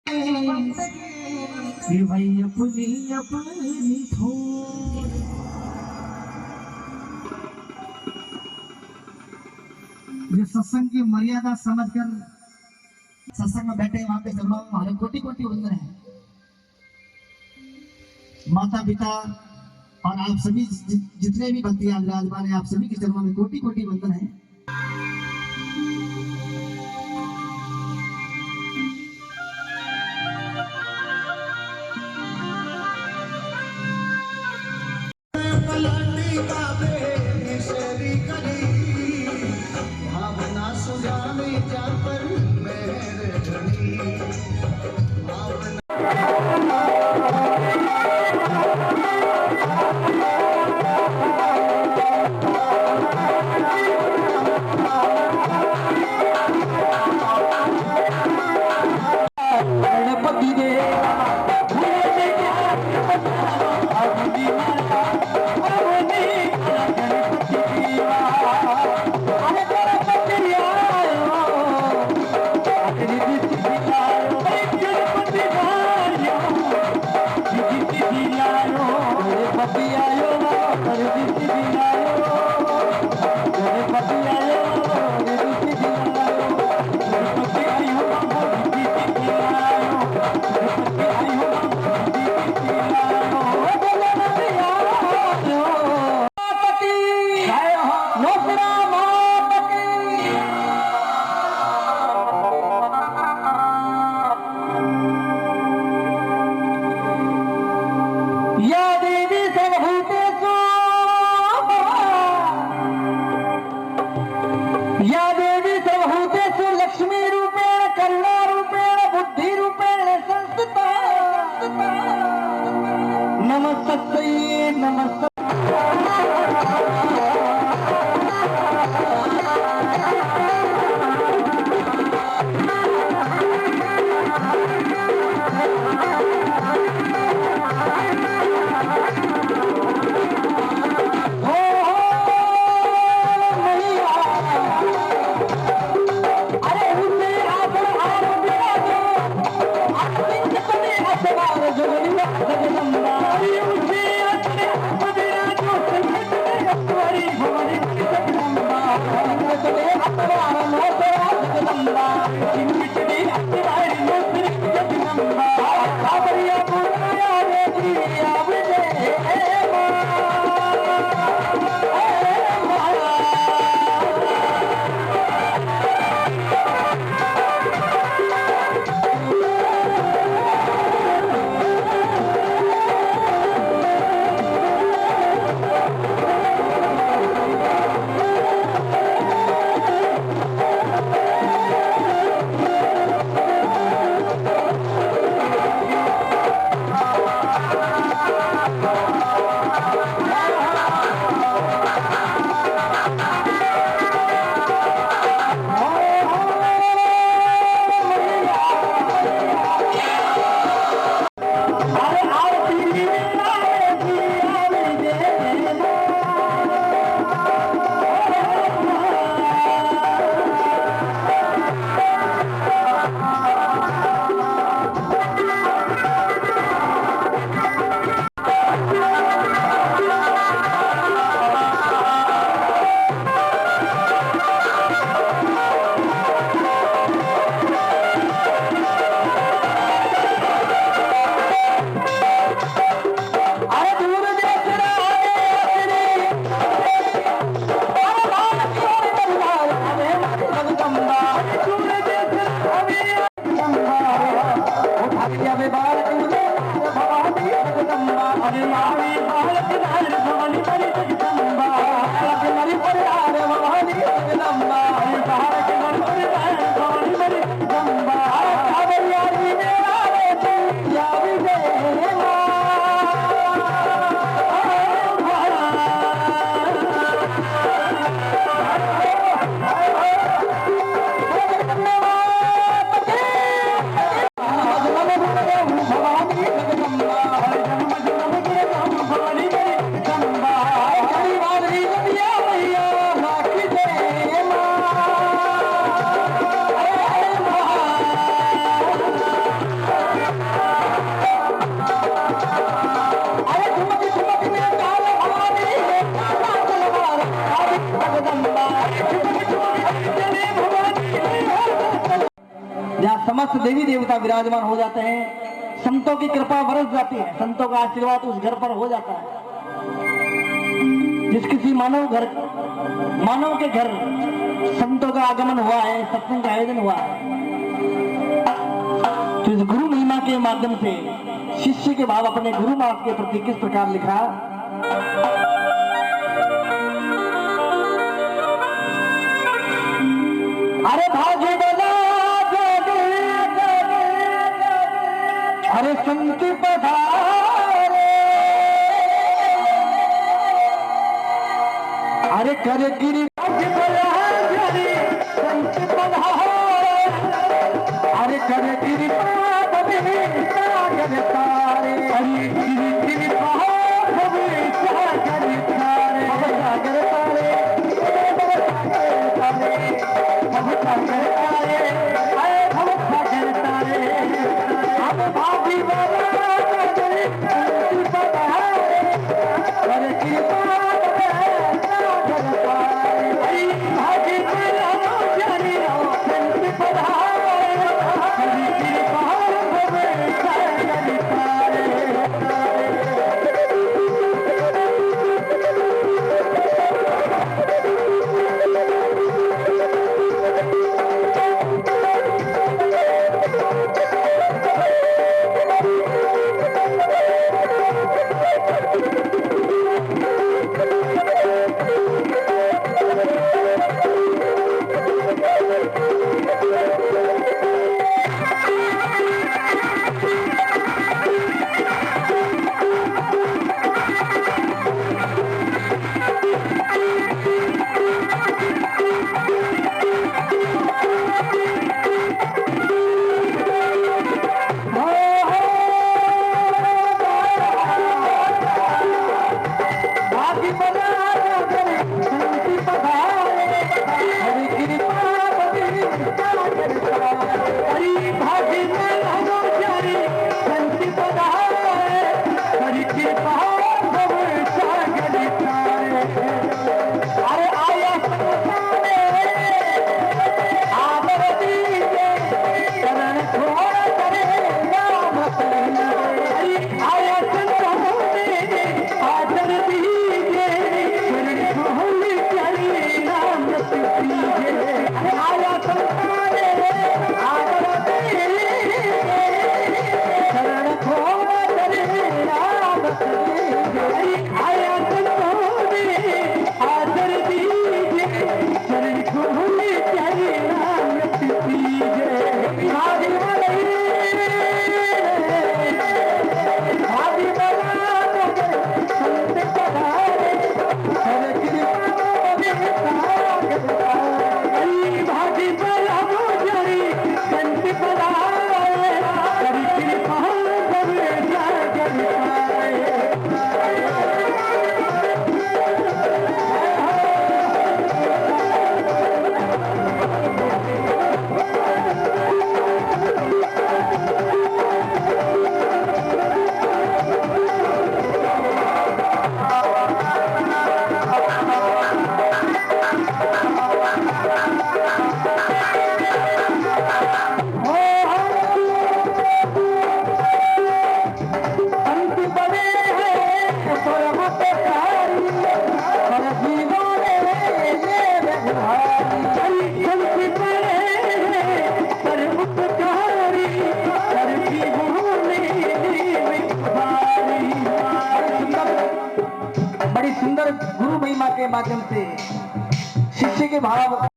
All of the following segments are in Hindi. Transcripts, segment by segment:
कि भाई अपनी अपनी थोड़ी ये सत्संग की मर्यादा समझकर सत्संग में बैठे वहां पे चरणों में हमारे कोटि कोटि वंदन है। माता पिता और आप सभी जितने भी भक्ति विराजमान है, आप सभी के चरणों में कोटि कोटि वंदन है। भावना सुजाने जा पर मेरे गणपति दे समस्त देवी देवता विराजमान हो जाते हैं, संतों की कृपा बरस जाती है, संतों का आशीर्वाद उस घर पर हो जाता है। जिस किसी मानव के घर संतों का आगमन हुआ है, सत्संग का आयोजन हुआ है, तो इस गुरु महिमा के माध्यम से शिष्य के भाव अपने गुरु माता के प्रति किस प्रकार लिखा। अरे भाग्य बना अरे संत पधारे, अरे कर गिरी भाग्य बना संत पधारे, अरे कर गिरी सागर तारे, अरे गिरी गिरी सागर तारे, सागर तारे, सागर तारे, सागर तारे, हम भाभी वाला संत पधारे, कर गिरी सागर तारे, भाभी वाला संत पधारे, कर गिरी के माध्यम से शिष्य के भाव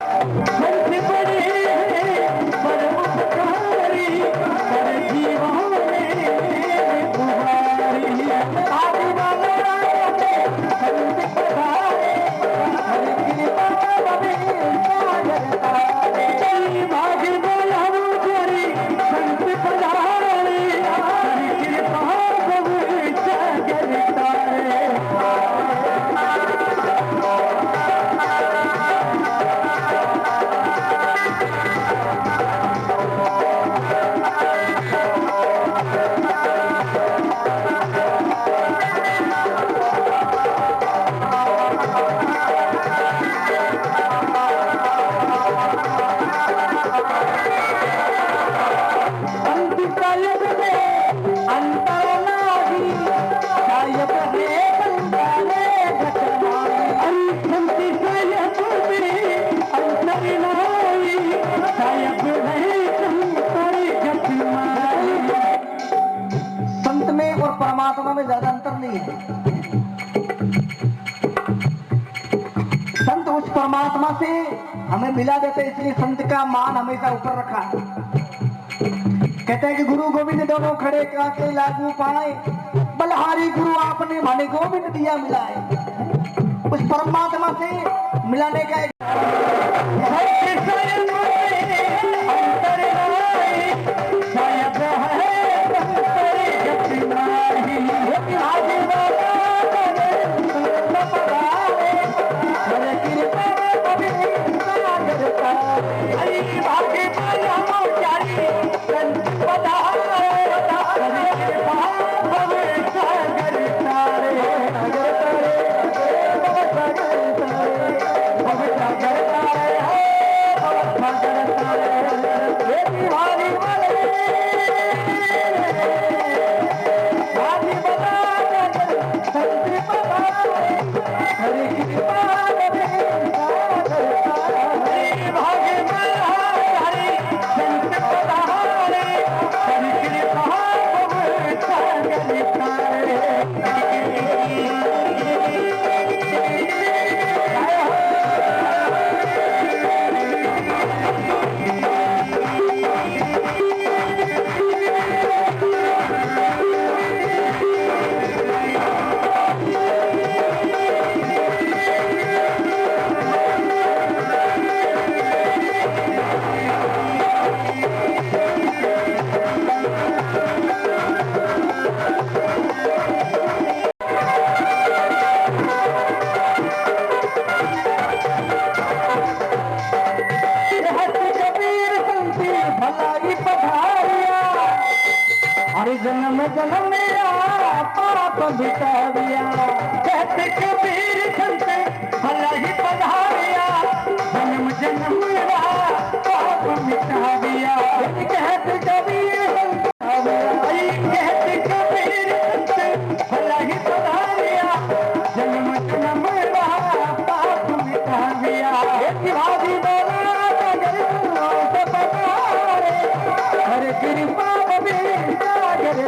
परमात्मा में ज्यादा अंतर नहीं है। संत उस परमात्मा से हमें मिला देते, इसलिए संत का मान हमेशा ऊपर रखा है। कहते हैं कि गुरु गोविंद दोनों खड़े काके लागू पाए, बलहारी गुरु आपने माने गोविंद दिया मिलाए। उस परमात्मा से मिलाने का एक जन्म जन्म मेरा पाप मिटा दिया। कहते कबीर संत भला ही पधारिया, जन्म जन्म मेरा पाप मिटा दिया। कहते कबीर संत, कहते कबीर संत भला ही पधारिया, जन्म जन्म मेरा पाप मिटा दिया। भाभी बोला हरे कृपा हरे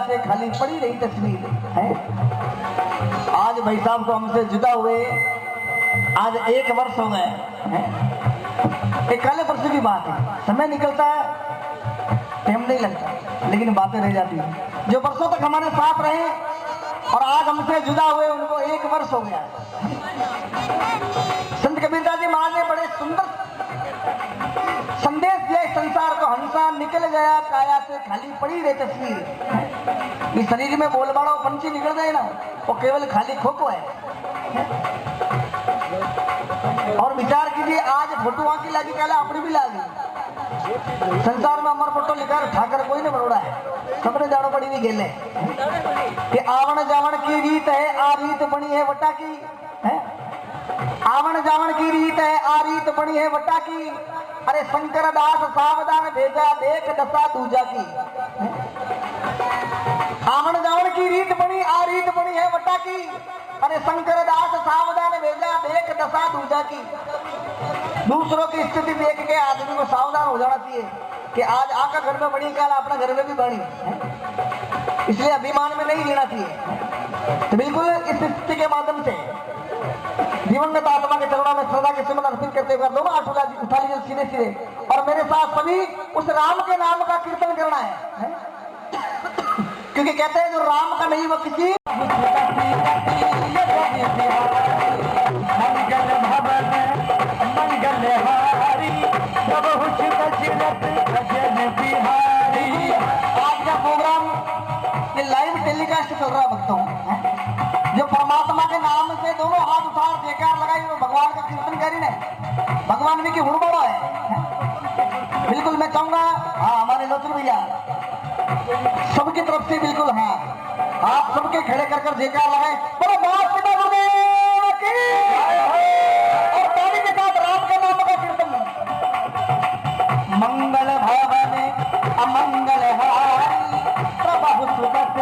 से खाली पड़ी रही तस्वीर है। आज भाई साहब को हमसे जुदा हुए आज 1 वर्ष हो गए हैं। एक काले परसों की बात है, समय निकलता है टाइम नहीं लगता, लेकिन बातें रह जाती हैं। जो वर्षों तक हमारे साथ रहे और आज हमसे जुदा हुए उनको 1 वर्ष हो गया। संत कबीरदास जी महाराज ने बड़े सुंदर संदेश दिया इस संसार को। हंसा निकल गया काया से खाली पड़ी रही तस्वीर। इस शरीर में बोल बाड़ो पंछी निकल गए ना, वो केवल खाली खोखो है। और विचार कीजिए, आज फोटो आंकी लागी काला अपनी भी लागी। संसार में अमर फोटो लिखा ठाकर कोई नहीं बरोड़ा है, सबने जानो पड़ी भी गेले कि आवण जावण की रीत है आ रीत बनी है वटा की है। आवण जावण की रीत है आ रीत बनी है वटा की। अरे शंकर दास सावधान भेजा देख दशा दूजा की। आवण जावण की रीत बनी आ रीत बनी है वटा की। अरे शंकर दास सावधान भेजा देख दशा दूजा की। दूसरों की स्थिति देख के आदमी को सावधान हो जाना चाहिए कि आज आका घर में बनी काल अपना घर में भी बनी, इसलिए अभिमान में नहीं लेना चाहिए। तो बिल्कुल इस स्थिति के माध्यम से दिवंगत आत्मा के चरणों में श्रद्धा के सुमन अर्पित करते हुए दोनों हाथ उठा लीजिए सीधे सीधे और मेरे साथ सभी उस राम के नाम का कीर्तन करना है। क्योंकि कहते हैं जो राम का नहीं वो किसी आज का प्रोग्राम ये लाइव टेलीकास्ट चल रहा है भक्तों। जो परमात्मा के नाम से दोनों हाथ उठा जयकार लगाई वो भगवान का कीर्तन करी ने भगवान भी की हुड़बड़ा है। बिल्कुल मैं चाहूंगा हाँ हमारे लोचन भैया सबकी तरफ से बिल्कुल हाँ आप सबके खड़े कर जयकार लगाए बोलो बाप पिता गुरुदेव की और ताली के साथ राम के नाम का कीर्तन। मंगल भवन अमंगल हारी प्रभु सुगत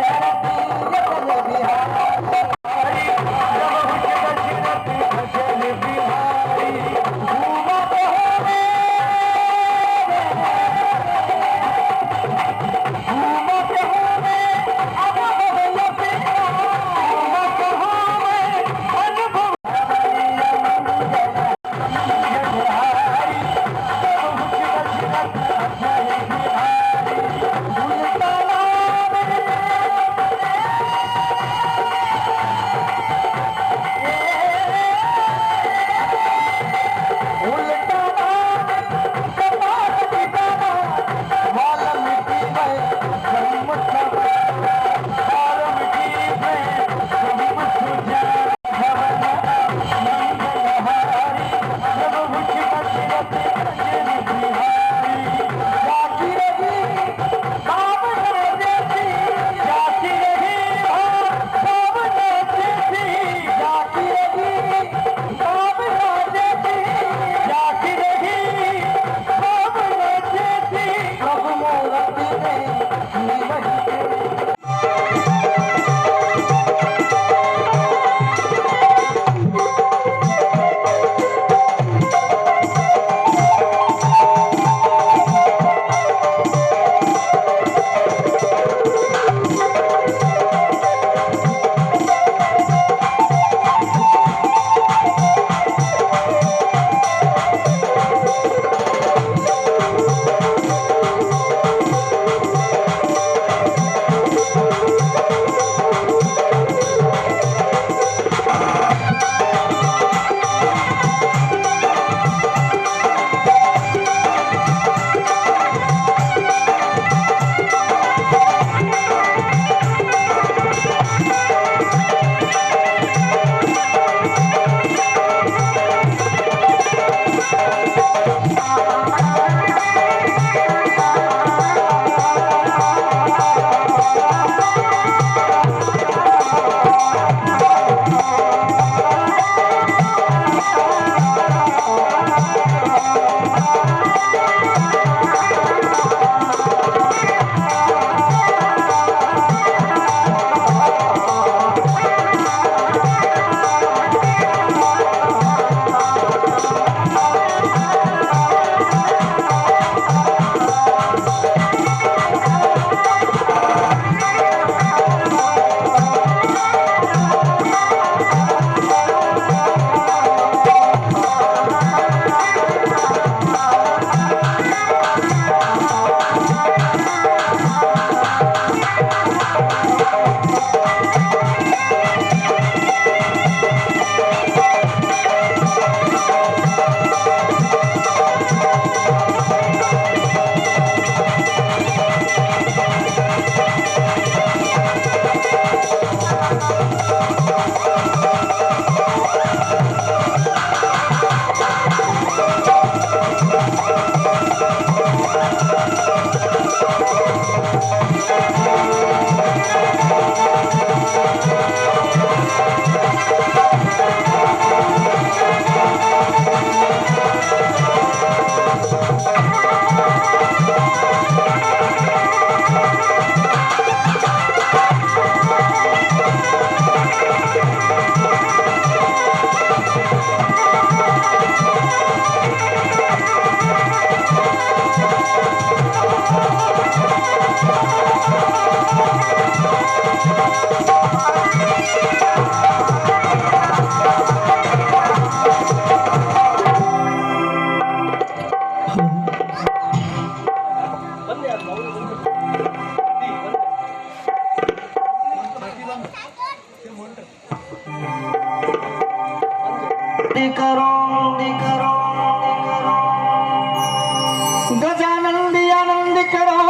गजानंदी आनंद करो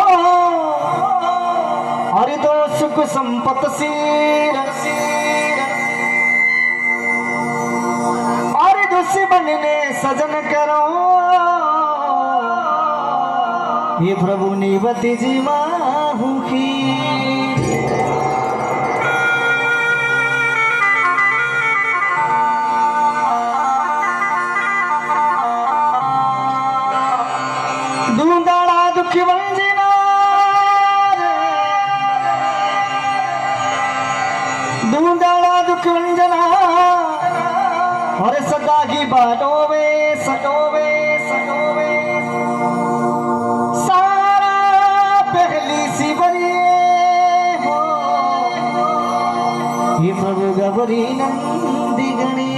हरि दो सुख संपत सीर हरि दुष्य बनने सजन करो ये प्रभु निवति जी माहू की दूंदाड़ा दुख वंजना दूंदाड़ा दुख वंजना और सदा की बाटोवे सटोवे सटोवे सारा पहली सी बरिए हो ये प्रभु गबरी नंदी गणी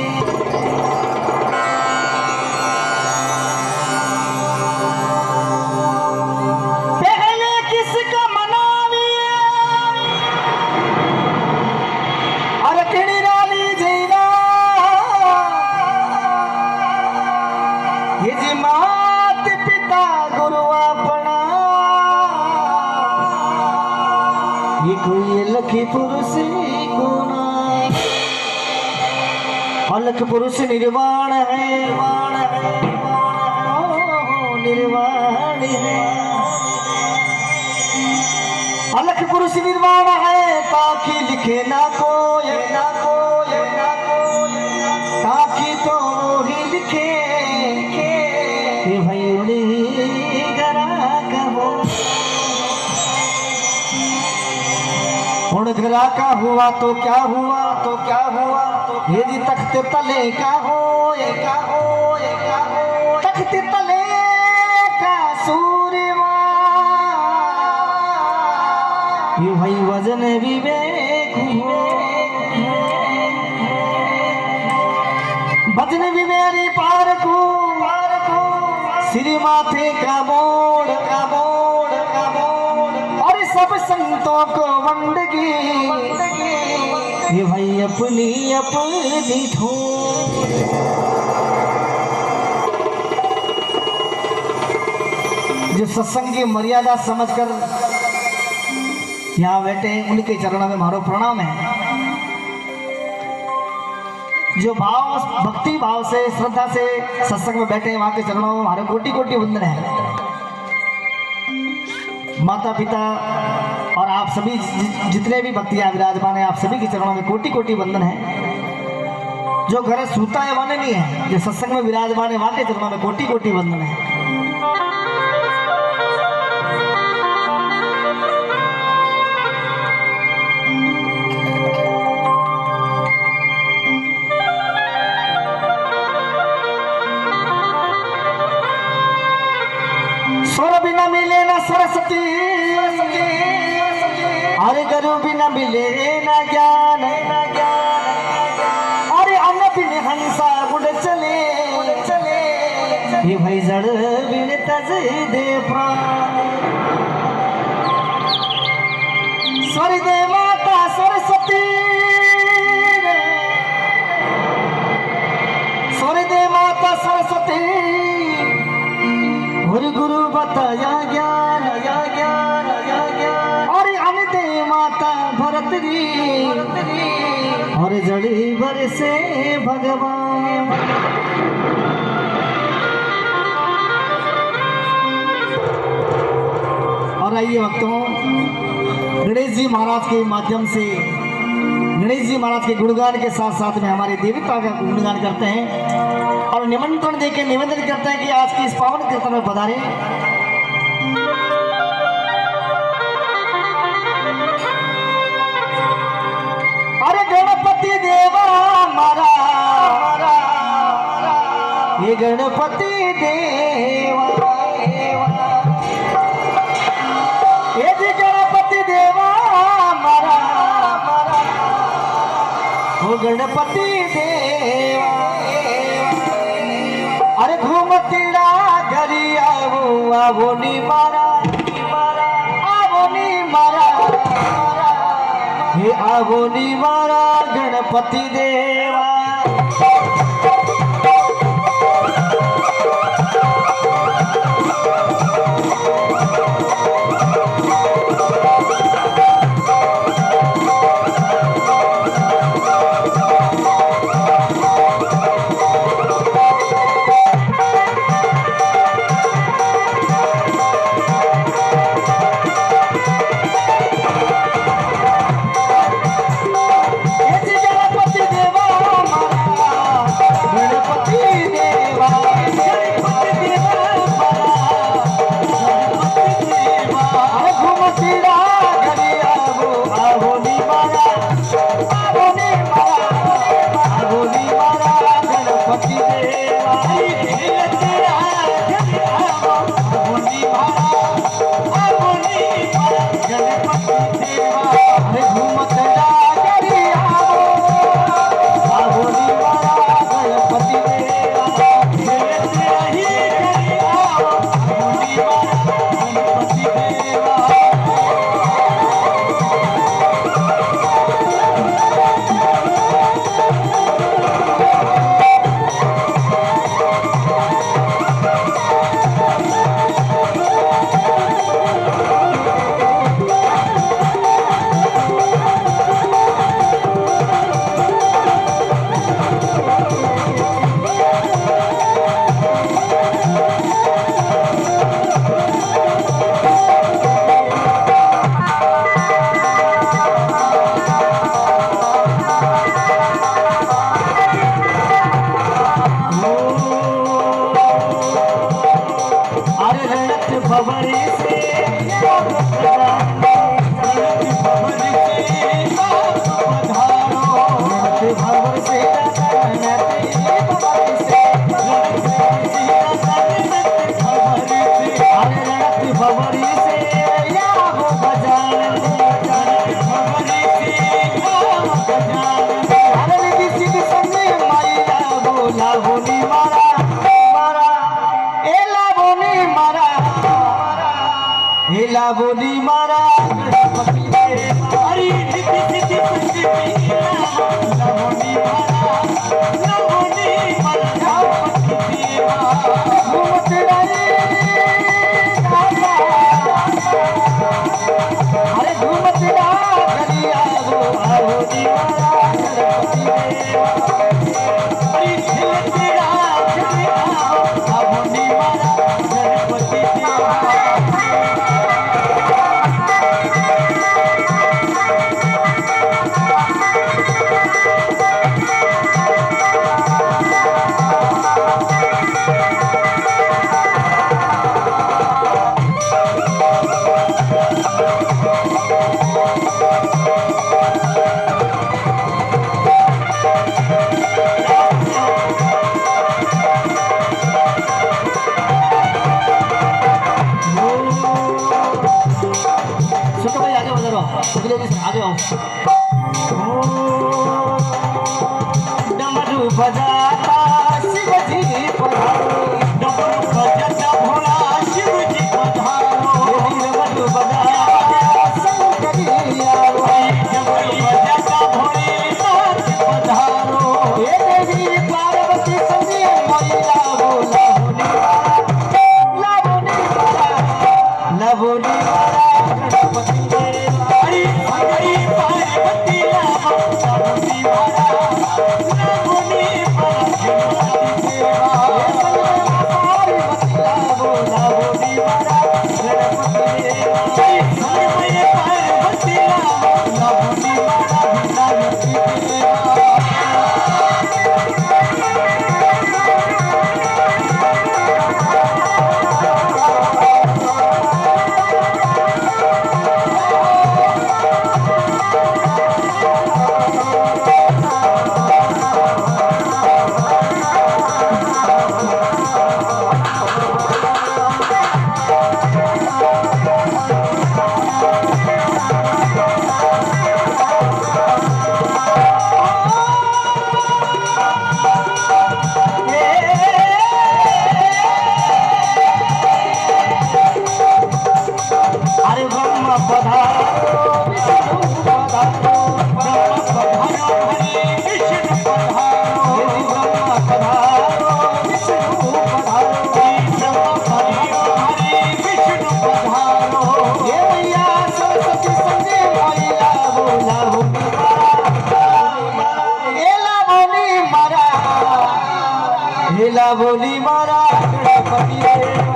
मात पिता गुरु अपना ये कोई लखी पुरुष गुना अलख पुरुष निर्वाण है निर्वाण है अलख पुरुष निर्वाण है ताकि लिखे ना कोई ताकि तो ही लिखे घरा का हुआ तो क्या हुआ यदि तख्त तले का हो तख्त तले का सूर्यमा ये भाई वजन विवेक हो भजन विवेरी पार को श्री माथे का मोड़ और सब संतों को वंदगी ये भाई अपनी ठोर जो सत्संग की मर्यादा समझकर यहाँ बैठे उनके चरणों में मारो प्रणाम है। जो भाव भक्ति भाव से श्रद्धा से सत्संग में बैठे वहां के चरणों में हमारे कोटि कोटि वंदन है। माता पिता और आप सभी जितने भी भक्तियां विराजमान है आप सभी के चरणों में कोटि कोटि वंदन है। जो घर सूता है वाने नहीं है, जो सत्संग में विराजमान है वहां के चरणों में कोटि कोटि वंदन है। स्वर बिना मिले ना सरस्वती, अरे गुरु बिना मिले ना ज्ञान, अरे अन्न बिन हंसा उड़ चले, ये भाई जड़ बिन तज दे प्राण। स्वर दे माता सरस्वती, स्वर दे माता सरस्वती, गुरु बताया ज्ञान, और अन दे माता भरतरी, और जड़ी भर से भगवान। और आइए भक्तों, गणेश जी महाराज के माध्यम से गणेश जी महाराज के गुणगान के साथ साथ में हमारे देवता का गुणगान करते हैं और निमंत्रण देकर निवेदन करते हैं कि आज की इस पावन कीर्तन में पधारें। अरे गणपति देवा मारा ये गणपति देवा ये जी गणपति देवा मारा वो गणपति देवा। अरे घूमतीड़ा घरी आवो नी मारा आवो नी मारा हे आवो नी मारा गणपति देवा। बोली मारा गणपति देवा। हरी रिद्धि सिद्धि संजीवनी बोली मारा गणपति देवा। घूमत रही अरे घूमत रही आवो नी मारा गणपति देवा। हरी खिलते आवो नी मारा गणपति देवा। आगे आओ। डमरू बजाता शिवजी पधारो डमरू बजाता भोला शिवजी पधारो डमरू बजाता शंकरी आओ डमरू बजाता भोले नाथ पधारो हे देवी पार्वती सभी मैया बोला बोली गणपति देवा। पार्वती पार्वती बोला बोली गणपति देवा। हेला बोली मारा गणपति देवा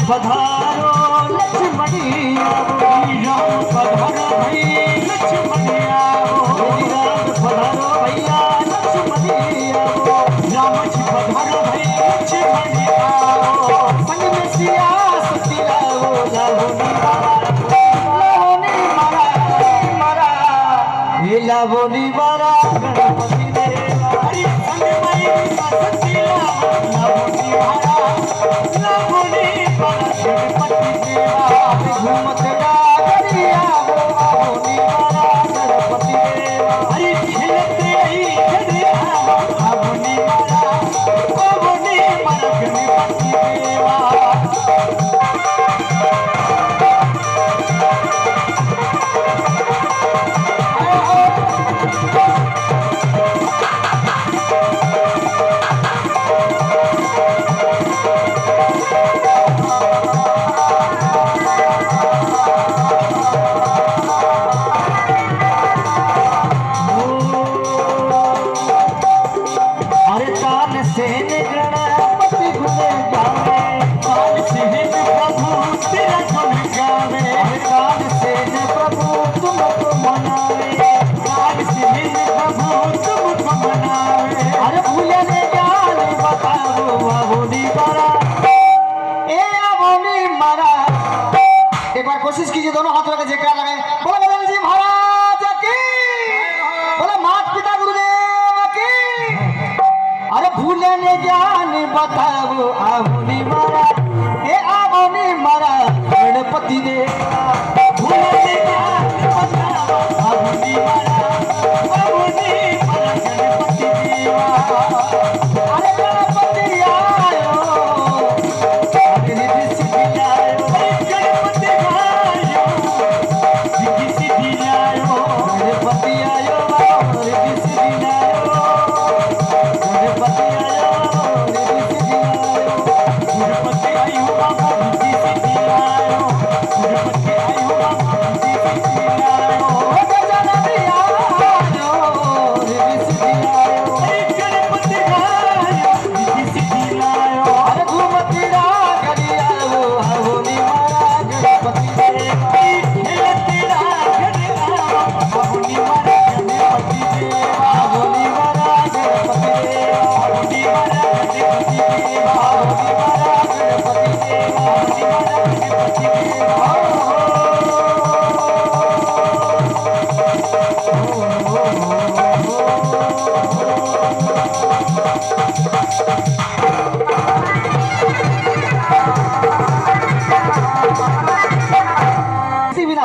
पधारो लक्ष्मणी राम पधारो भाई लक्ष्मणी राम पधारो भैया लक्ष्मणी राम जी पधारो भाई लक्ष्मणी संग में सिया सती लाओ लाओनी मारा ये लाओनी मारा गणपति देवा हरि संग में सती लाओ लाओनी मारा लाओनी गणपति देवा घूमत डागरिया होनी मारा गणपति देवा हरि खिलते ही गड़िया होनी मारा गणपति देवा कोशिश कीजिए दोनों हाथों का जयकार लगाएं बोलो बदल जी महाराज की बोलो माता पिता गुरुदेव की अरे भूले ने ज्ञान बताओ आवनी मारा ए आवनी मारा गणपति देवा भूले ने ज्ञान बताओ आवनी मारा गणपति देवा अरे गणपति आयो अरे ऋषि आयो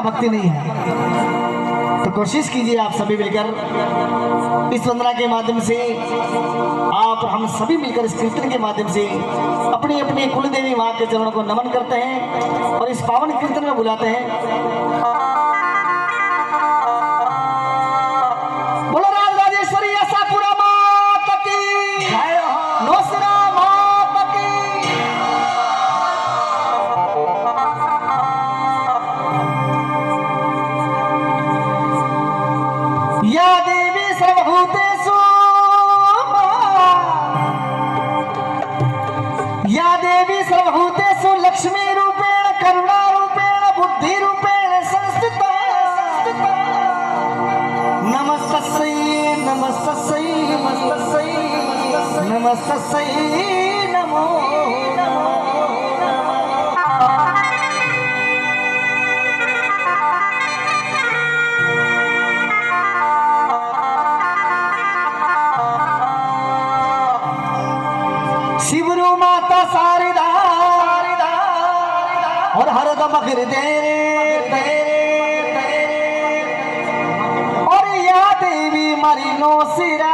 भक्ति नहीं है तो कोशिश कीजिए आप सभी मिलकर इस वंदना के माध्यम से आप हम सभी मिलकर इस कीर्तन के माध्यम से अपनी अपनी कुलदेवी मां के चरणों को नमन करते हैं और इस पावन कीर्तन में बुलाते हैं। बोलो राजराजेश्वरी आशापुरा माता की नौसरा माता की। या देवी सर्वभूतेषु या देवी सर्वभूतेषु लक्ष्मी रूपेण करुणा रूपेण बुद्धि रूपेण संस्थिता नमस्तस्यै नमस्तस्यै नमस्तस्यै नमो शिवरू माता सारिदा और हरदम हृदय और या देवी मारी नो सिरा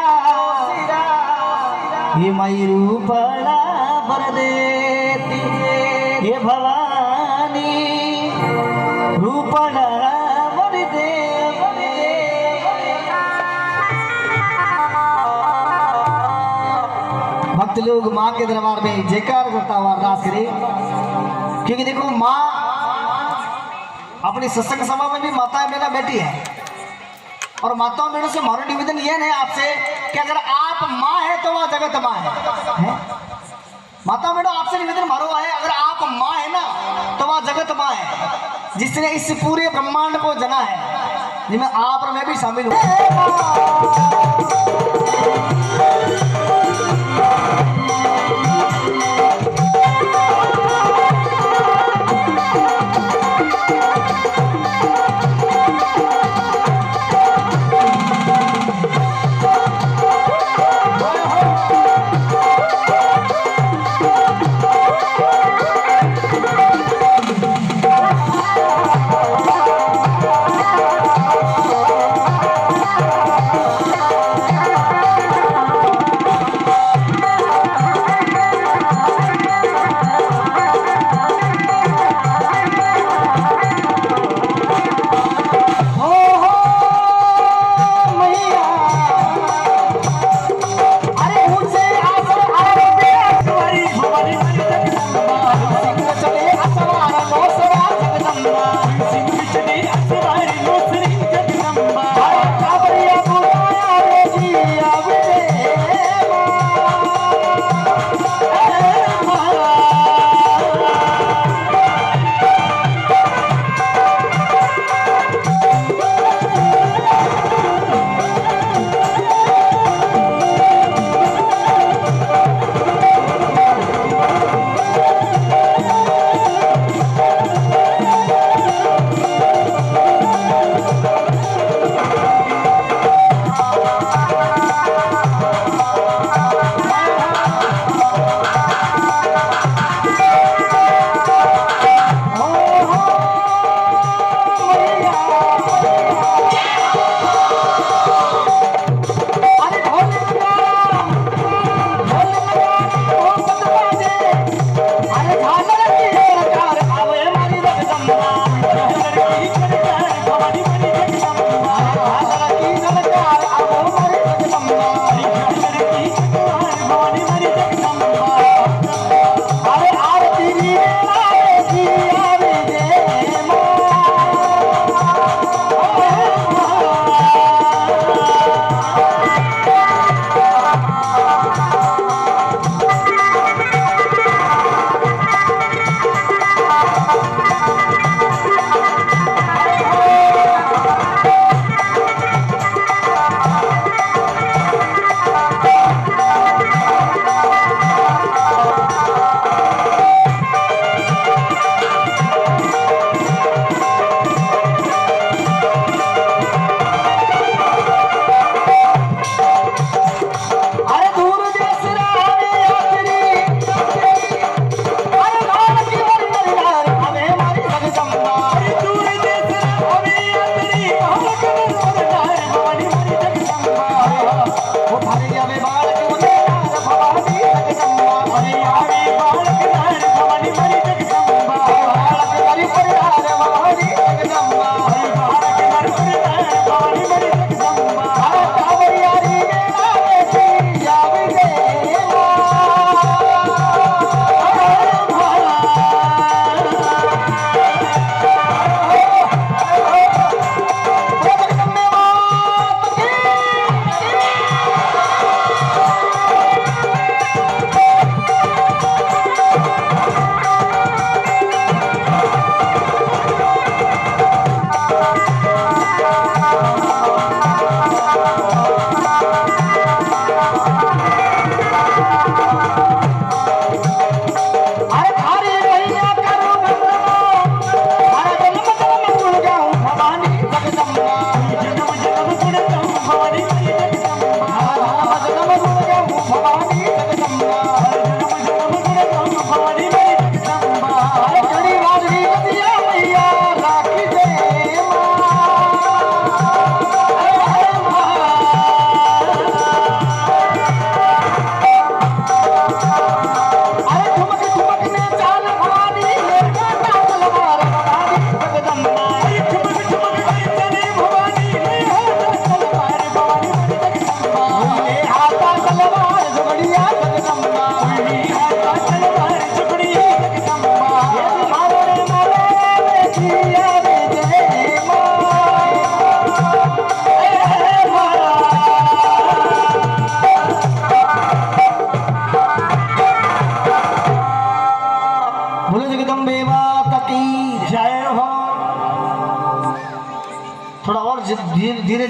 ये मई रूपड़ा भर देती ये भवानी रूपड़ा भर दे भक्त लोग माँ के दरबार में जयकार करता हुआ अरदास करे, क्योंकि देखो माँ अपनी सत्संग सभा में भी माता मेरा बेटी है और माताओं बहनों से हमारा निवेदन यह है आपसे कि अगर आप माँ है तो वह जगत माँ है? माता बहनों आपसे निवेदन मारो है, अगर आप माँ है ना तो वह जगत माँ है, जिसने इस पूरे ब्रह्मांड को जना है, जिसमें आप और मैं भी शामिल हूँ।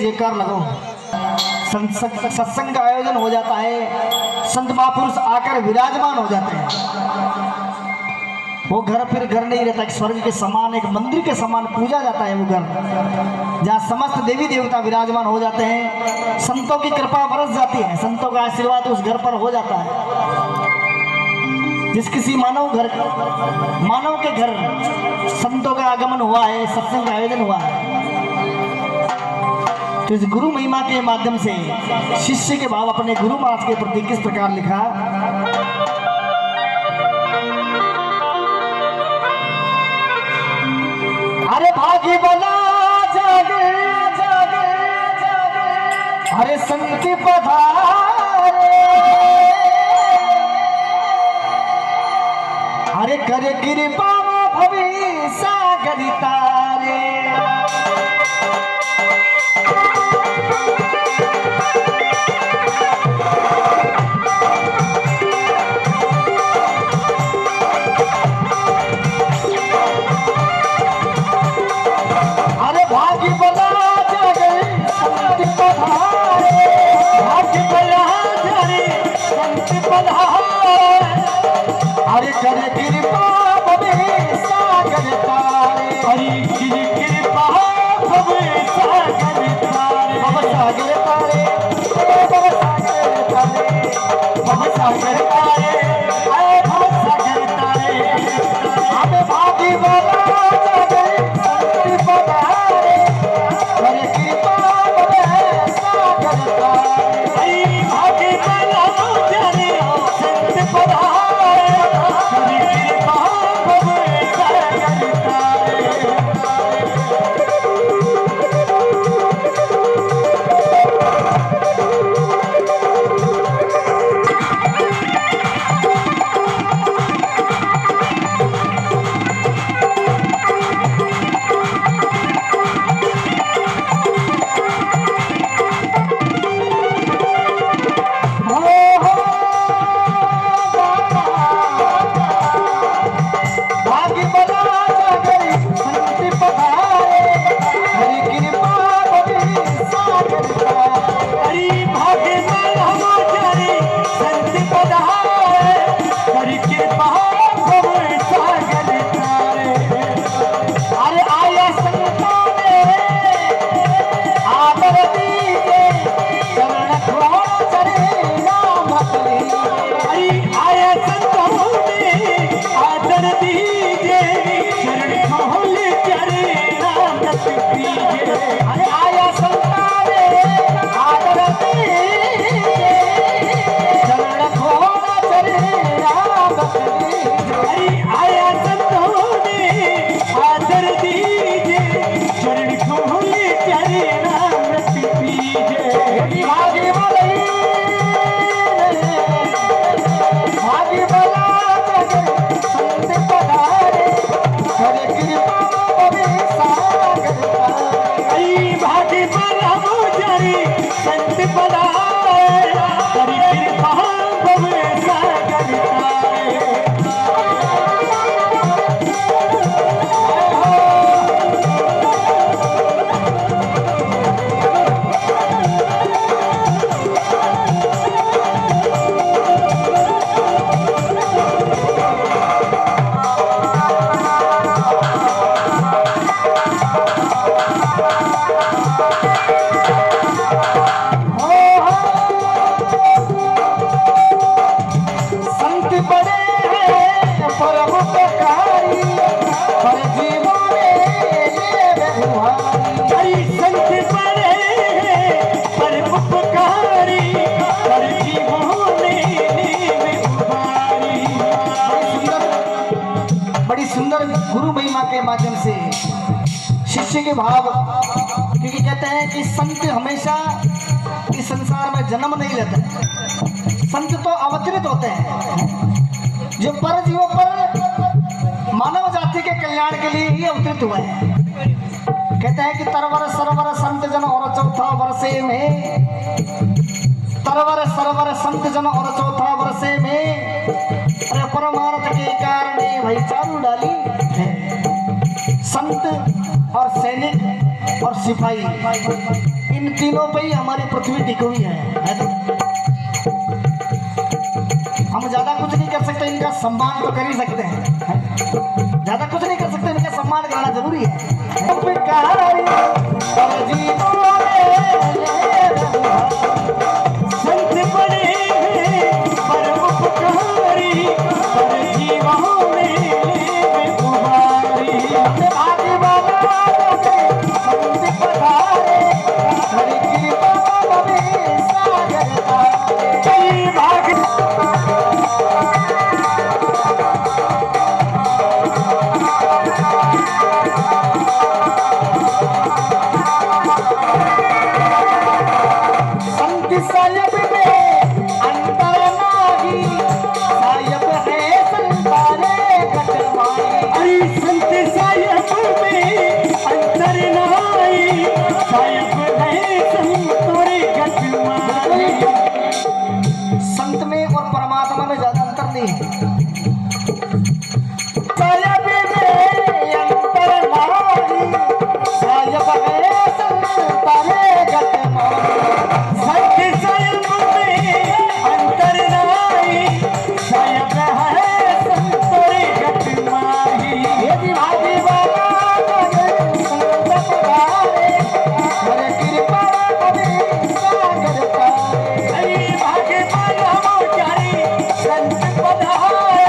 जयकार लगाओ। सत्संग का आयोजन हो जाता है, संत महापुरुष आकर विराजमान हो जाते हैं। वो घर फिर घर नहीं रहता, एक स्वर्ग के समान, एक मंदिर के समान पूजा जाता है वो घर, जहाँ समस्त देवी देवता विराजमान हो जाते हैं। संतों की कृपा बरस जाती है, संतों का आशीर्वाद उस घर पर हो जाता है। जिस किसी मानव के घर संतों का आगमन हुआ है, सत्संग का आयोजन हुआ है, तो इस गुरु महिमा के माध्यम से शिष्य के भाव अपने गुरु महाराज के प्रति किस प्रकार लिखा। अरे भागी बला जागे जागे जागे, अरे संत पधारे, अरे करे कृपा भवी सागर तारे। अरे भागी बला जागे संत पधारे, भागी बला जागे संत पधारे, अरे करे कृपा भवे सागर तारे, हरि की कृपा भवे सागर तारे, भव सागर तारे, भव सागर तारे, भव सागर तारे, अरे भव सागर तारे। हमें भागी वाला जागे संत पधारे, करे कृपा भवे सागर तारे, हरि भागी वाला जागे संत पधारे, करे कृपा भवे सागर तारे। भागी बला जागे संत पधारे, हरि कृपा भवे सागर तारे, हरि भागी बला जागे संत पधारे, हरि कृपा भवे सागर तारे। अरे आया संतों ने आदर दीजे, चरण खोल चरे नाम हरि। अरे आया संतों ने आदर दीजे, चरण खोल चरे नाम दीजे। अरे आया संतों ने आदर दीजे, चरण खोल चरे नाम दीजे। अरे आया संतों ने आदर दीजे, चरण खोल चरे नाम दीजे। भागी बोले भागी बला जागे संत पधारे, करे कृपा भवे सागर तारे, हरि भागी बला जागे संत पधारे, करे कृपा भवे सागर तारे। संत बड़े हैं परम उपकारी, पर जीवों में ये उभारी। हरि संत बड़े हैं परम उपकारी, पर जीवों में उभारी। बड़ी सुंदर गुरु महिमा के माध्यम से शिष्य के भाव, क्योंकि कहते हैं कि संत हमेशा इस संसार में जन्म नहीं लेते, संत तो अवतरित होते हैं, जो पर जीवों पर मानव जाति के कल्याण के लिए ही अवतरित हुए हैं। कहते हैं कि तरवर सरवर संत जन और चौथा वर्षे में, तरवर सरवर संत जन और चौथा वर्षे में, अरे परमार्थ के कारण भाई चालू डाली है। संत और सैनिक और सिपाही, इन तीनों पे ही हमारी पृथ्वी टिकी हुई है ना? हम ज्यादा कुछ नहीं कर सकते, इनका सम्मान तो कर ही सकते हैं। ज्यादा कुछ नहीं कर सकते, इनका सम्मान करना जरूरी है। संत बड़े हैं परम उपकारी, पर जीवों में तुम्हारी भाग्य वाला संत पधारे, हरि कृपा में सागर तारे। कई भाग संत साहिब में अंतर नाही, साहिब है संतारे कटवाई। अरे संत साहिब में अंतर नहाई, साहिब है संतोरे गटमाई। संत में और परमात्मा में ज्यादा अंतर नहीं है। साहिब में अंतर नहाई, साहिब है संतारे कटवाई। संत साहिब में अंतर नहाई, साहिब है संतोरे गटमाई। यदि भाग्य वाला संत पधारे, हरि कृपा में सागर तारे। भाग्य वाला मोचारी संत पधारे,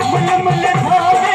मुल मुल धोवे